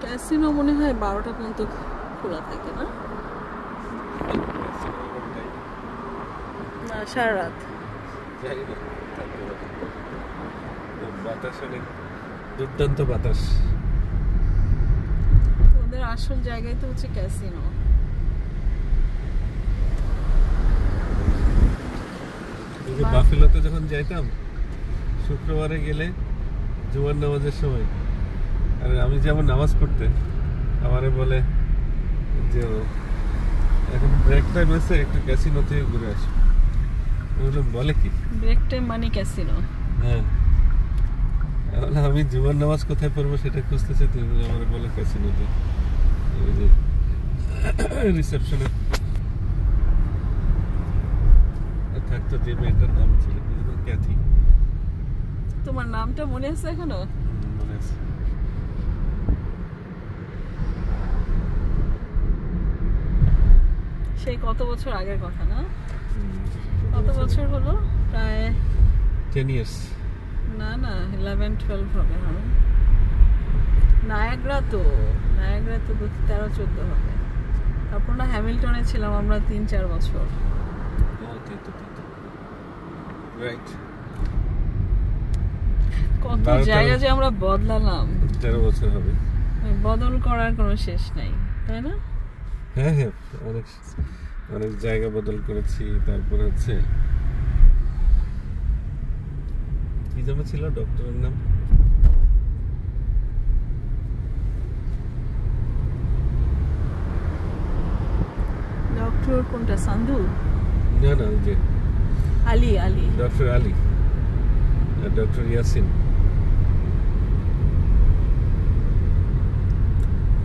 Casino মনে হয় 12টা পর্যন্ত খোলা থাকে না? না, সারা রাত। বাতাস অনেক দুর্দান্ত বাতাস। ওদের আসল জায়গায় তো হচ্ছে ক্যাসিনো। বাফেলোতে যখন যাইতাম শুক্রবারে গেলে জুমার নামাজের সময়, আর আমি যেমন নামাজ পড়তে আমারে বলে যে এখন ব্রেক টাইম আছে, একটু ক্যাসিনো থেকে ঘুরে আসো। বলে কি ব্রেক টাইম মানে ক্যাসিনো? হ্যাঁ, আমি জুমার নামাজ কোথায় পড়বো সেটা খুঁজতেছি, তুমি আমার বলে ক্যাসিনোতে। ওই যে রিসেপশনে থাকতো যে মেয়েটার নাম ছিল ক্যাথি। তোমার নামটা মনে আছে এখনো? মনে আছে। সেই কত বছর আগের কথা না? কত বছর হলো? প্রায় 10 years। না না, 11-12 হবে। হ্যাঁ, নায়াগ্রা তো 13-14 হবে। তারপর না হ্যামিল্টনে ছিলাম আমরা 3-4 বছর। কত জায়গা যে আমরা বদলালাম। 13 বছর হবে। বদল করার কোনো শেষ নাই, তাই না? হ্যাঁ হ্যাঁ, অনেক অনেক জায়গা বদল করেছি। তারপর হচ্ছে কি যেন ছিল ডক্টরের নাম, ডক্টর কোনটা? সান্ধু? না না, ওই যে আলী ডক্টর আলী, ডক্টর ইয়াসিন।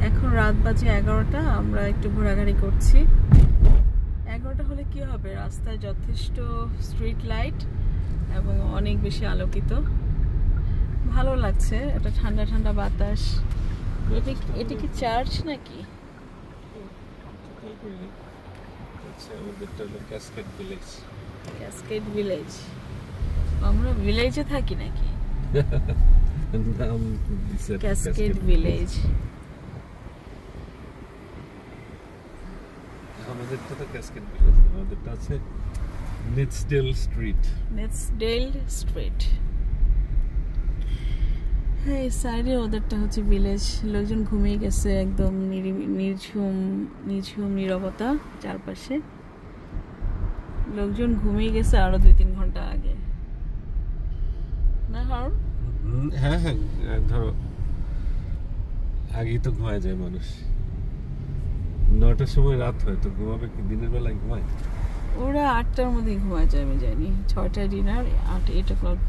এখন রাত বাজে 11টা, আমরা একটু ঘোরাঘুরি করছি। 11টা হলে কি হবে, রাস্তায় যথেষ্ট স্ট্রিট লাইট এবং অনেক বেশি আলোকিত, ভালো লাগছে। একটা ঠান্ডা ঠান্ডা বাতাস। এটা কি চার্চ নাকি? Cascade village. আমরা ভিলেজে থাকি নাকি? Cascade village. আমাদেরটা তো ক্যাসকেড ভিলেজ, আমাদেরটা আছে নিটসডেল স্ট্রিট। হ্যাঁ, এই সাইডে ওদেরটা হচ্ছে ভিলেজ। লোকজন ঘুমিয়ে গেছে, একদম নিঝুম নীরবতা চারপাশে। লোকজন ঘুমিয়ে গেছে আরো 2-3 ঘন্টা আগে না? হ্যাঁ হ্যাঁ, ধরো আগেই তো ঘুমায় যায় মানুষ। 9টার সময় রাত হয়, তো ঘুমাবে কি? দিনের বেলায় ঘুমায় ওরা 8টার মধ্যে ঘুমায় যায়, আমি জানি। 6টায় ডিনার, 8 o'clock